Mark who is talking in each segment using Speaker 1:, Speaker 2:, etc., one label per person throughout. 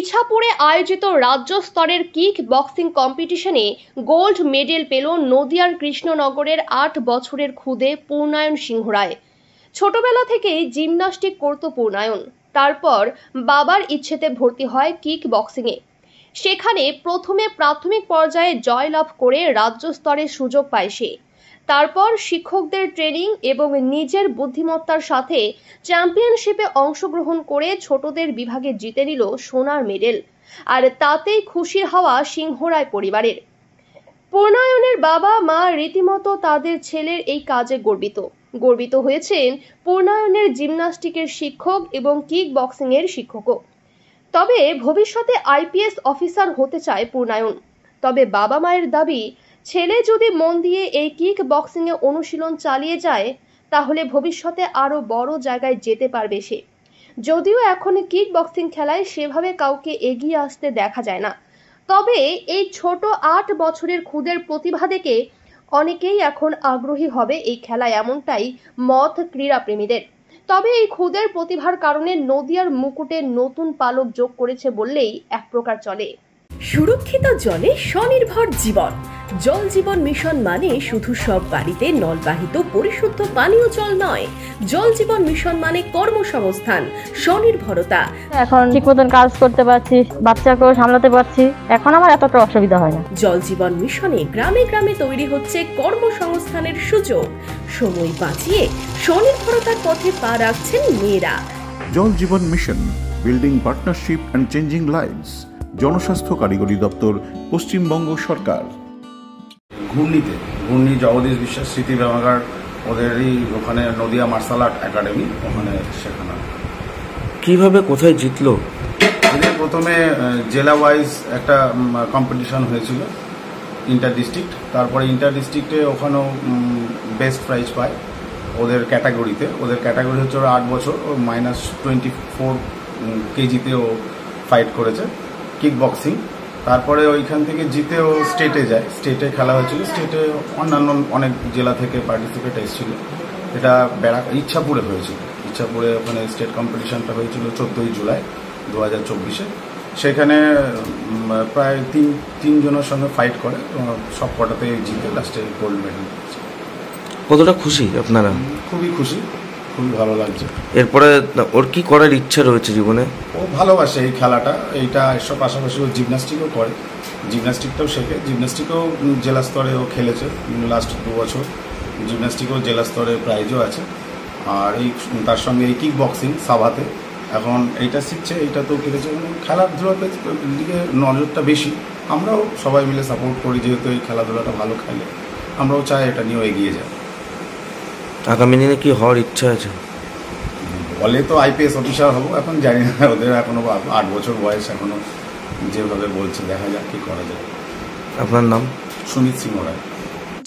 Speaker 1: ইছাপুরে আয়োজিত রাজ্য স্তরের কিক বক্সিং কম্পিটিশনে গোল্ড মেডেল পেল নদিয়ার কৃষ্ণনগরের ৮ বছরের খুদে পূর্ণায়ন সিংহ রায়। ছোটবেলা থেকেই জিমন্যাস্টিক করত পূর্ণায়ন। তারপর বাবার ইচ্ছেতে ভর্তি হয় কিক বক্সিংয়ে। সেখানে প্রথমে প্রাথমিক পর্যায়ে জয়লাভ করে রাজ্য স্তরের সুযোগ পায় সে। তারপর শিক্ষকদের ট্রেনিং এবং নিজের বুদ্ধিমত্তার সাথে চ্যাম্পিয়নশিপে অংশগ্রহণ করে ছোটদের বিভাগে জিতে নিল সোনার মেডেল। আর তাতেই খুশির হাওয়া সিংহরায় পরিবারের। পূর্ণায়নের বাবা মা রীতিমতো তাদের ছেলের এই কাজে গর্বিত হয়েছেন পূর্ণায়নের জিমন্যাস্টিকের শিক্ষক এবং কিক বক্সিং এর শিক্ষকও। তবে ভবিষ্যতে আইপিএস অফিসার হতে চায় পূর্ণায়ন। তবে বাবা মায়ের দাবি, ছেলে যদি মন দিয়ে এই কিক বক্সিং এ অনুশীলন চালিয়ে যায় তাহলে ভবিষ্যতে আরো বড় জায়গায় যেতে পারবে সে। যদিও এখন কিক বক্সিং খেলায় সেভাবে কাউকে এগিয়ে আসতে দেখা যায় না, তবে এই ছোট ৮ বছরের খুদের প্রতিভা দেখে অনেকেই এখন আগ্রহী হবে এই খেলায়, এমনটাই মত ক্রীড়াপ্রেমীদের। তবে এই খুদের প্রতিভার কারণে নদিয়ার মুকুটে নতুন পালক যোগ করেছে বললেই এক প্রকার চলে।
Speaker 2: সুরক্ষিত জলে স্বনির্ভর জীবন। জল জীবন মিশন মানে শুধু সব বাড়িতে নলবাহিত পরিশুদ্ধ পানীয় জল নয়, জল জীবন মিশন মানে কর্মসংস্থান, স্বনির্ভরতা।
Speaker 3: এখন ঠিক মতন কাজ করতে পারছি, বাচ্চাকেও সামলাতে পারছি, এখন আমার এতটা অসুবিধা হয় না।
Speaker 2: জল জীবন মিশনে গ্রামে গ্রামে তৈরি হচ্ছে কর্মসংস্থানের সুযোগ। সময় বাঁচিয়ে স্বনির্ভরতার পথে পা রাখছেন মেয়েরা।
Speaker 4: জল জীবন মিশন, building partnership and changing lives. জনস্বাস্থ্য কারিগরি দপ্তর, পশ্চিমবঙ্গ সরকার।
Speaker 5: ঘূর্ণি জগদীশ বিশ্বাস স্মৃতি ব্যায়ামাগার, ওদেরই ওখানে নদিয়া মার্শাল আর্ট একাডেমি, ওখানে শেখানো।
Speaker 6: কিভাবে কোথায় জিতলো?
Speaker 5: এদের প্রথমে জেলা ওয়াইজ একটা কম্পিটিশন হয়েছিল, ইন্টার ডিস্ট্রিক্ট। তারপরে ইন্টার ডিস্ট্রিক্টে ওখানেও বেস্ট প্রাইজ পায় ওদের ক্যাটাগরিতে। ওদের ক্যাটাগরি হচ্ছে ওরা 8 বছর, ও -24 কেজিতে ও ফাইট করেছে কিক বক্সিং। তারপরে ওইখান থেকে জিতে ও স্টেটে যায়, স্টেটে খেলা হয়েছিল। স্টেটে অন্যান্য অনেক জেলা থেকে পার্টিসিপেট এসেছিল। এটা ইচ্ছাপুরে হয়েছিল। ইচ্ছাপুরে ওখানে স্টেট কম্পিটিশনটা হয়েছিল 14 জুলাই 2024-এ। সেখানে প্রায় তিন জনের সঙ্গে ফাইট করে, সব কটাতে জিতে লাস্টে গোল্ড মেডেল পেয়েছে।
Speaker 6: কতটা খুশি আপনারা?
Speaker 5: খুবই খুশি, খুবই ভালো লাগছে।
Speaker 6: এরপরে ওর কি করার ইচ্ছা রয়েছে জীবনে?
Speaker 5: ও ভালোবাসে এই খেলাটা, এইটা এসব পাশাপাশি ও জিমন্যাস্টিকও করে, জিমন্যাস্টিকটাও শেখে। জিমন্যাস্টিকও জেলা স্তরে ও খেলেছে লাস্ট 2 বছর। জিমন্যাস্টিকও জেলা স্তরে প্রাইজও আছে। আর এই তার সঙ্গে এই কিক বক্সিং সাভাতে এখন এইটা শিখছে, এইটা তো খেলেছে। খেলাধুলাতে দিকে নজরটা বেশি। আমরাও সবাই মিলে সাপোর্ট করি, যেহেতু এই খেলাধুলাটা ভালো খেলে, আমরাও চাই এটা নিয়েও এগিয়ে যায়।
Speaker 6: আগামী দিনে কি হওয়ার ইচ্ছা আছে?
Speaker 5: বলে তো আইপিএস অফিসার হবো, এখন জানি না, ওদের এখনো 8 বছর বয়স, এখনো যেভাবে বলছে, দেখা যাক কি করা যায়।
Speaker 6: আপনার নাম?
Speaker 5: সুমিত সিংহ রায়।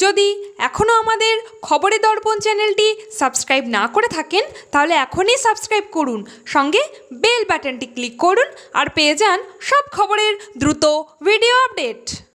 Speaker 7: যদি এখনও আমাদের খবরের দর্পণ চ্যানেলটি সাবস্ক্রাইব না করে থাকেন তাহলে এখনই সাবস্ক্রাইব করুন, সঙ্গে বেল বাটনটি ক্লিক করুন আর পেয়ে যান সব খবরের দ্রুত ভিডিও আপডেট।